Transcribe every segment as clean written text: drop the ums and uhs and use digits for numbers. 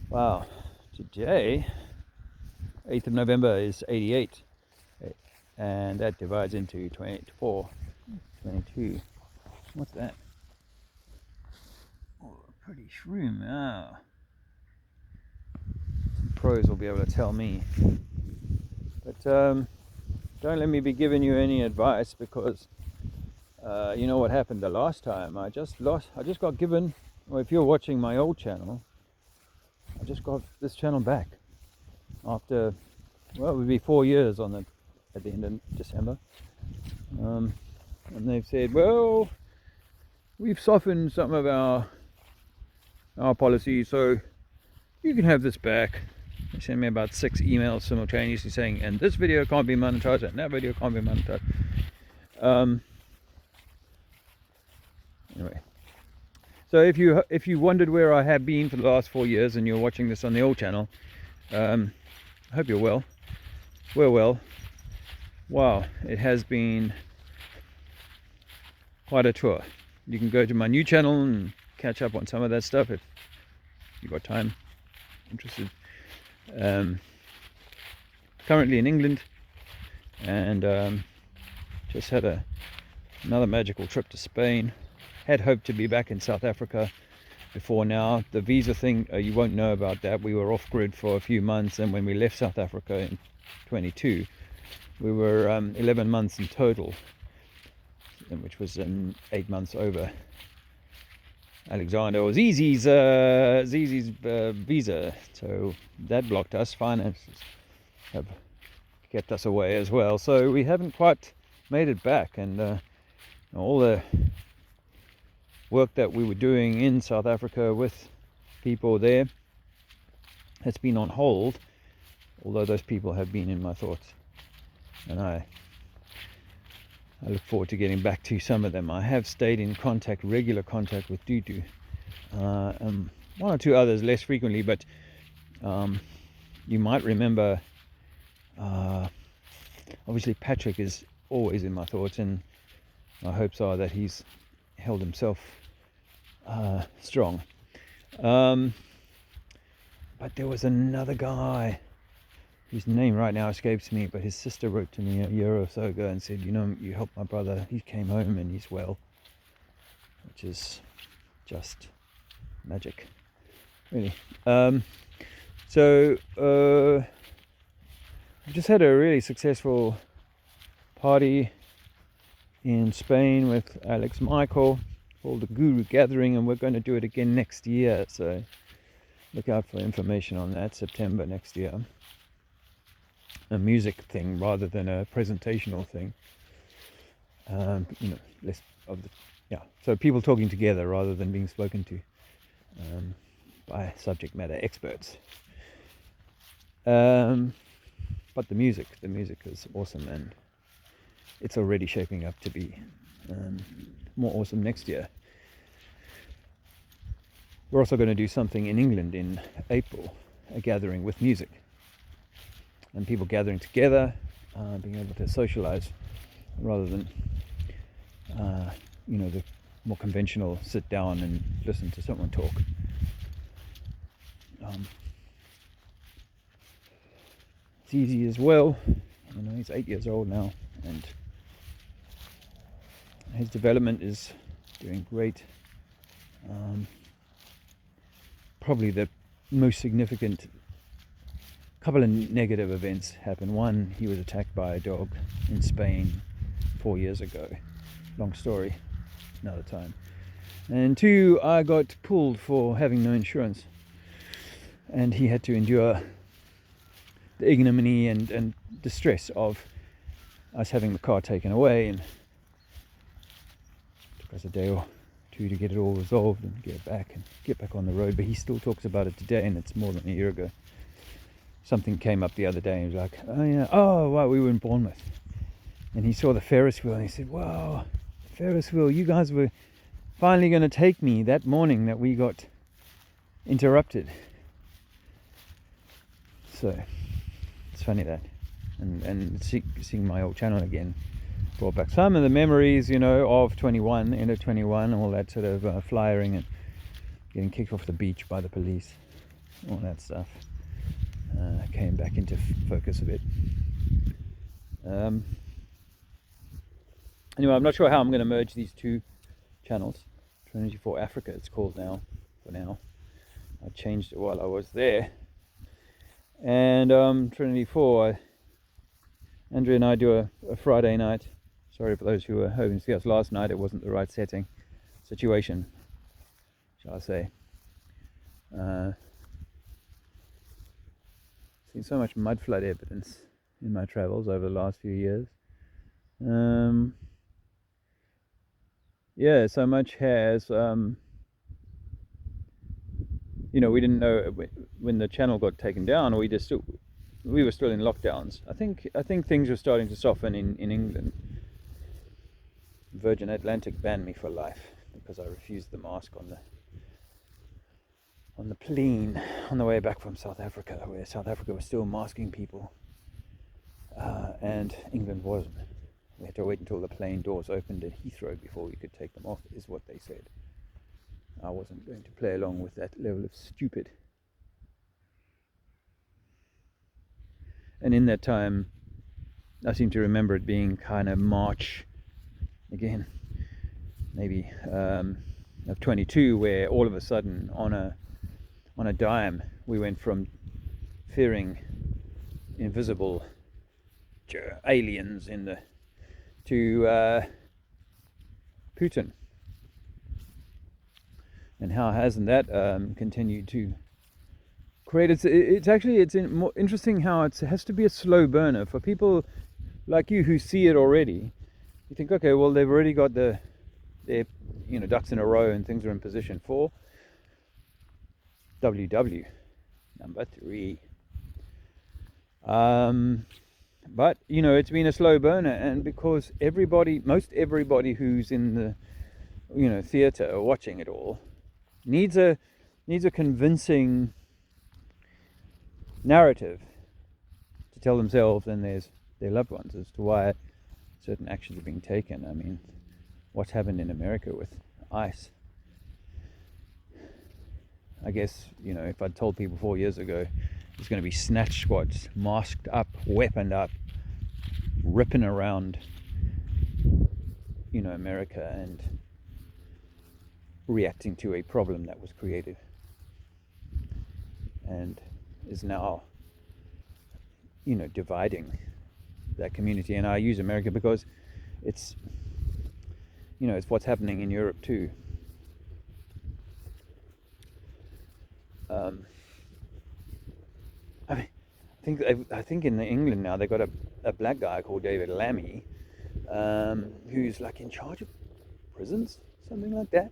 Wow, today, 8th of November is 88, and that divides into 24, 22. What's that? Oh, a pretty shroom. Ah, some pros will be able to tell me. But don't let me be giving you any advice, because you know what happened the last time. I just got given, well, if you're watching my old channel, I just got this channel back after, well, it would be 4 years at the end of December. And they've said, well, we've softened some of our policies, so you can have this back. They sent me about 6 emails simultaneously saying, and this video can't be monetized, and that video can't be monetized. Anyway, so if you wondered where I have been for the last 4 years and you're watching this on the old channel, I hope you're well. We're well. Wow, it has been quite a tour. You can go to my new channel and catch up on some of that stuff if you've got time, interested. Currently in England, and just had another magical trip to Spain. Had hoped to be back in South Africa before now. The visa thing, you won't know about that. We were off grid for a few months, and when we left South Africa in 22, we were 11 months in total, which was 8 months over Alexander or Zizi's visa, so that blocked us. Finances have kept us away as well, so we haven't quite made it back, and all the work that we were doing in South Africa with people there has been on hold, although those people have been in my thoughts, and I look forward to getting back to some of them. I have stayed in regular contact with Dudu, one or two others less frequently, but you might remember, obviously Patrick is always in my thoughts, and my hopes are that he's held himself strong. But there was another guy whose name right now escapes me, but his sister wrote to me a year or so ago and said, you know, you helped my brother, he came home and he's well, which is just magic, really. So I just had a really successful party in Spain with Alex Michael called the Guru Gathering, and we're going to do it again next year, so look out for information on that. September next year. A music thing rather than a presentational thing. You know, less of the, yeah, so people talking together rather than being spoken to by subject matter experts. But the music is awesome, and it's already shaping up to be more awesome next year. We're also going to do something in England in April, a gathering with music, and people gathering together, being able to socialize rather than you know, the more conventional sit down and listen to someone talk. It's easy as well. You know, he's 8 years old now, and his development is doing great. Probably the most significant couple of negative events happened. One, he was attacked by a dog in Spain 4 years ago. Long story, another time. And two, I got pulled for having no insurance, and he had to endure the ignominy and distress of us having the car taken away, and it took us a day or two to get it all resolved and get back on the road. But he still talks about it today, and it's more than a year ago. Something came up the other day, and he was like, oh yeah, oh wow, we were in Bournemouth, and he saw the Ferris wheel, and he said, wow, Ferris wheel, you guys were finally going to take me that morning that we got interrupted. So it's funny that, and seeing my old channel again brought back some of the memories, you know, of 21, end of 21, all that sort of flyering and getting kicked off the beach by the police. all that stuff came back into focus a bit. Anyway, I'm not sure how I'm going to merge these two channels. Trinity 4 Africa it's called now, for now. I changed it while I was there. And Trinity 4, Andrea and I do a Friday night. Sorry for those who were hoping to see us last night. It wasn't the right situation, shall I say. Seen so much mud flood evidence in my travels over the last few years. Yeah, so much has, we didn't know when the channel got taken down. We were still in lockdowns. I think things were starting to soften in England. Virgin Atlantic banned me for life because I refused the mask on the plane on the way back from South Africa, where South Africa was still masking people, and England wasn't. We had to wait until the plane doors opened at Heathrow before we could take them off, is what they said. I wasn't going to play along with that level of stupid. And in that time, I seem to remember it being kind of March, again, maybe of 22, where all of a sudden, on a dime, we went from fearing invisible aliens to Putin. And how hasn't that continued to create? It's more interesting how it has to be a slow burner for people like you who see it already. You think, okay, well, they've already got their ducks in a row and things are in position for WW number 3. But it's been a slow burner, and because most everybody who's in the theatre or watching it all needs a convincing narrative to tell themselves and their loved ones as to why certain actions are being taken. I mean, what's happened in America with ICE? I guess, if I'd told people 4 years ago there's going to be snatch squads, masked up, weaponed up, ripping around, America and reacting to a problem that was created and is now, dividing that community. And I use America because it's what's happening in Europe too. I think in England now they've got a black guy called David Lammy, who's like in charge of prisons, something like that.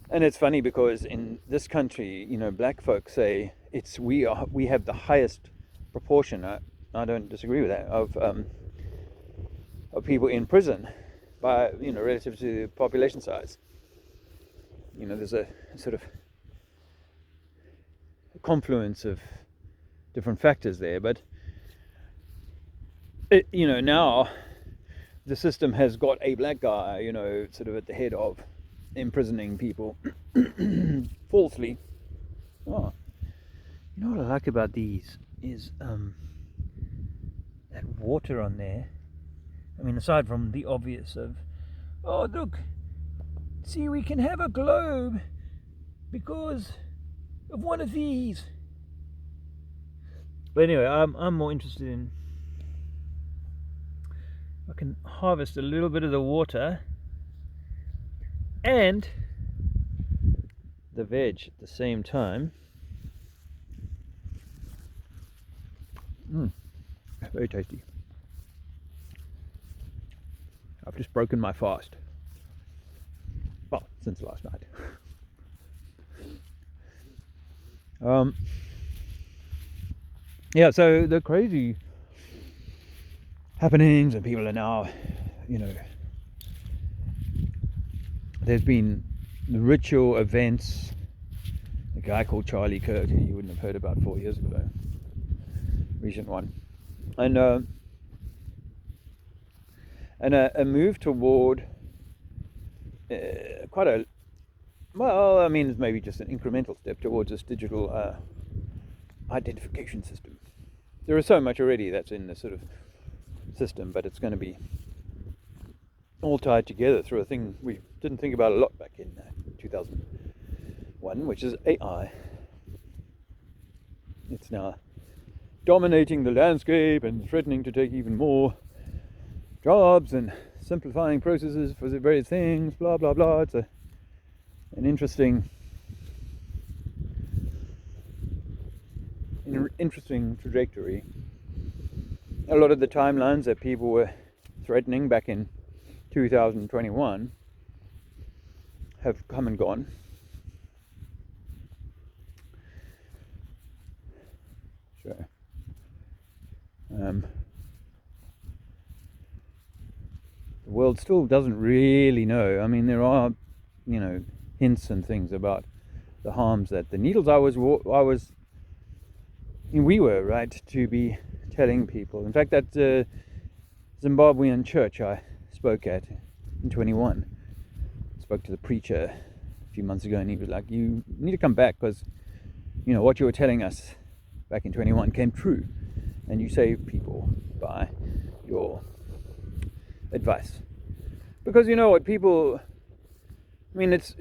And it's funny because in this country, black folks say we have the highest proportion. I don't disagree with that, of people in prison by relative to population size. There's a sort of confluence of different factors there, but now the system has got a black guy, sort of at the head of imprisoning people falsely. Oh, what I like about these is that water on there. I mean, aside from the obvious of, oh look, see, we can have a globe because of one of these. But anyway, I'm more interested in, I can harvest a little bit of the water and the veg at the same time. Very tasty. I've just broken my fast. Well, since last night. Yeah, so the crazy happenings, and people are now, there's been ritual events. A guy called Charlie Kirk, you wouldn't have heard about 4 years ago, recent one, and a move toward quite a Well, I mean, it's maybe just an incremental step towards this digital identification system. There is so much already that's in the sort of system, but it's going to be all tied together through a thing we didn't think about a lot back in 2001, which is AI. It's now dominating the landscape and threatening to take even more jobs and simplifying processes for the various things, blah blah blah. It's an interesting trajectory. A lot of the timelines that people were threatening back in 2021 have come and gone. So the world still doesn't really know. I mean, there are, hints and things about the harms that the needles we were right to be telling people. In fact, that Zimbabwean church I spoke at in 21, spoke to the preacher a few months ago, and he was like, you need to come back because what you were telling us back in 21 came true, and you saved people by your advice. Because people, I mean, it's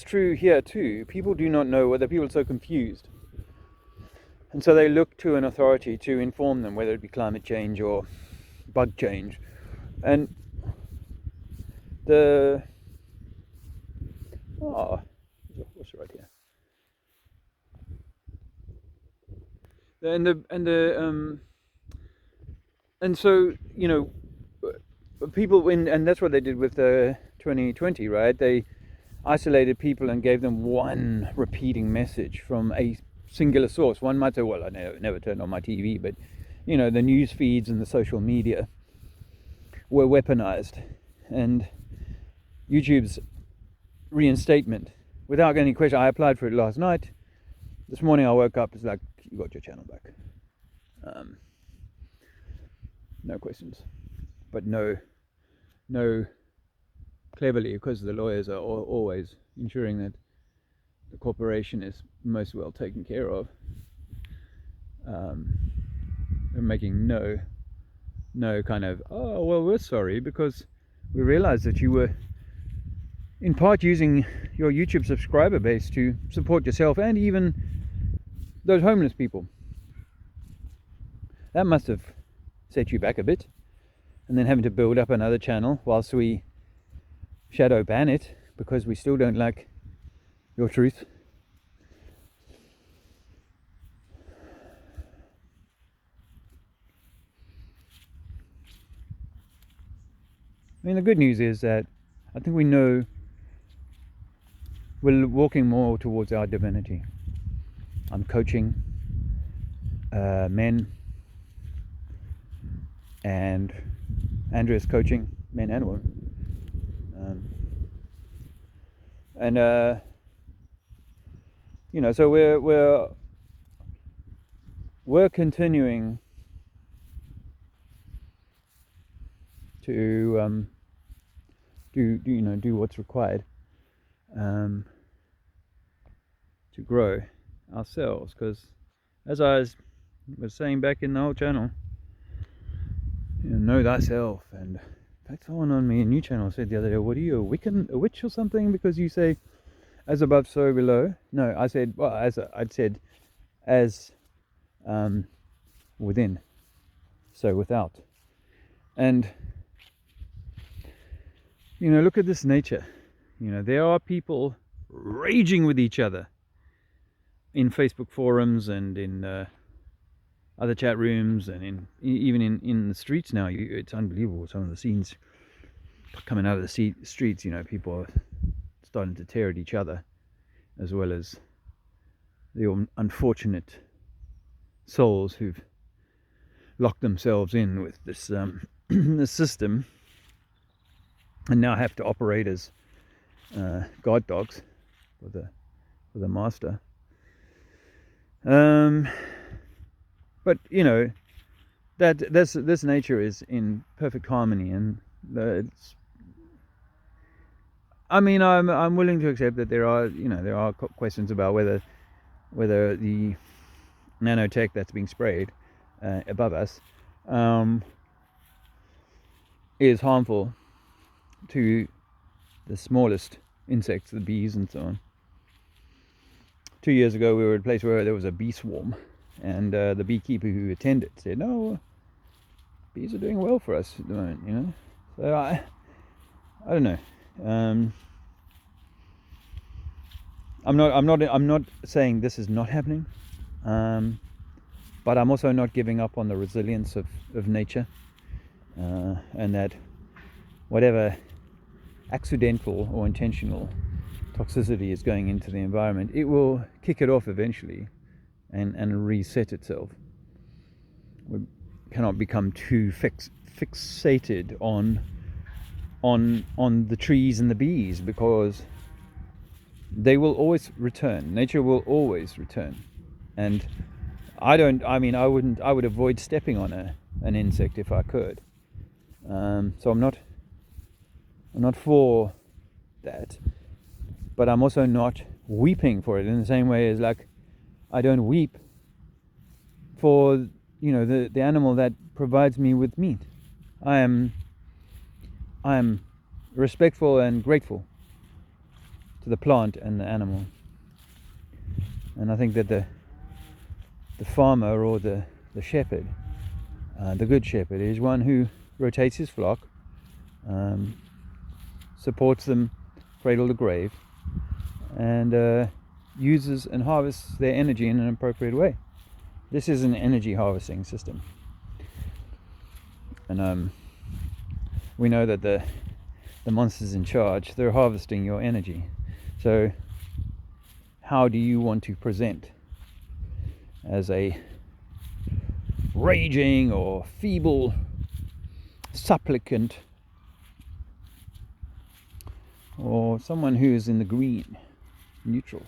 true here too. People do not know whether people are so confused. And so they look to an authority to inform them, whether it be climate change or bug change. And what's right here? And so people and that's what they did with 2020, right? They isolated people and gave them one repeating message from a singular source. One might say, well, I never turned on my TV, but the news feeds and the social media were weaponized, and YouTube's reinstatement, without any question, I applied for it last night. This morning I woke up, it's like, you got your channel back. No questions, but no cleverly, because the lawyers are always ensuring that the corporation is most well taken care of. They're making no kind of, oh well, we're sorry because we realized that you were in part using your YouTube subscriber base to support yourself and even those homeless people. That must have set you back a bit, and then having to build up another channel whilst we shadow ban it because we still don't like your truth. I mean, the good news is that I think we know we're walking more towards our divinity. I'm coaching men, and Andrea's coaching men and women. So we're continuing to do what's required to grow ourselves, because as I was saying back in the old channel, know thyself. And in fact, someone on my new channel said the other day, what are you, a witch or something, because you say as above so below? No, I said, well, I'd said as within so without. And look at this nature. There are people raging with each other in Facebook forums and in other chat rooms, and even in the streets now. It's unbelievable, some of the scenes coming out of the streets. People are starting to tear at each other, as well as the unfortunate souls who've locked themselves in with this this system and now have to operate as guard dogs for the master. But that this nature is in perfect harmony, and I mean, I'm willing to accept that there are questions about whether the nanotech that's being sprayed above us is harmful to the smallest insects, the bees and so on. 2 years ago, we were at a place where there was a bee swarm, and the beekeeper who attended said, "No, bees are doing well for us at the moment." So I don't know. I'm not saying this is not happening, but I'm also not giving up on the resilience of nature, and that whatever accidental or intentional toxicity is going into the environment, it will kick it off eventually and reset itself. We cannot become too fixated on the trees and the bees, because they will always return. Nature will always return. And I would avoid stepping on an insect if I could. So I'm not for that, but I'm also not weeping for it in the same way as, like, I don't weep for the animal that provides me with meat. I am respectful and grateful to the plant and the animal, and I think that the farmer or the shepherd, the good shepherd, is one who rotates his flock, supports them cradle to grave, and uses and harvests their energy in an appropriate way. This is an energy harvesting system, and we know that the monsters in charge, they're harvesting your energy. So how do you want to present? As a raging or feeble supplicant, or someone who is in the green, neutral,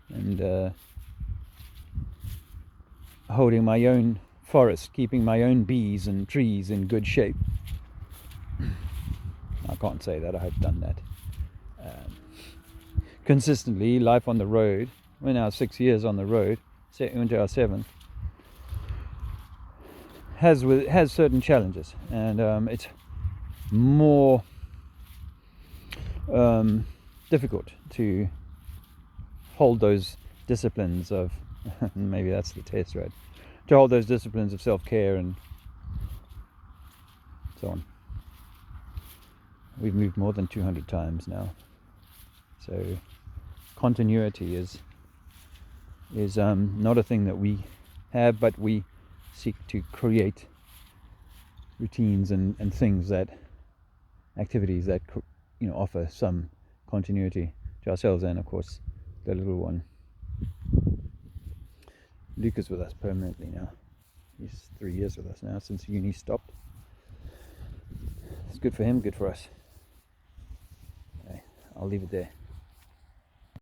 and holding my own forest, keeping my own bees and trees in good shape? I can't say that I have done that consistently. Life on the road, we're now 6 years on the road, into our 7th, has certain challenges, and it's more difficult to hold those disciplines of maybe that's the test, right? To hold those disciplines of self-care and so on. We've moved more than 200 times now, so continuity is not a thing that we have, but we seek to create routines and things, activities that offer some continuity to ourselves and, of course, the little one. Luke is with us permanently now. He's 3 years with us now, since uni stopped. It's good for him, good for us. Okay, I'll leave it there.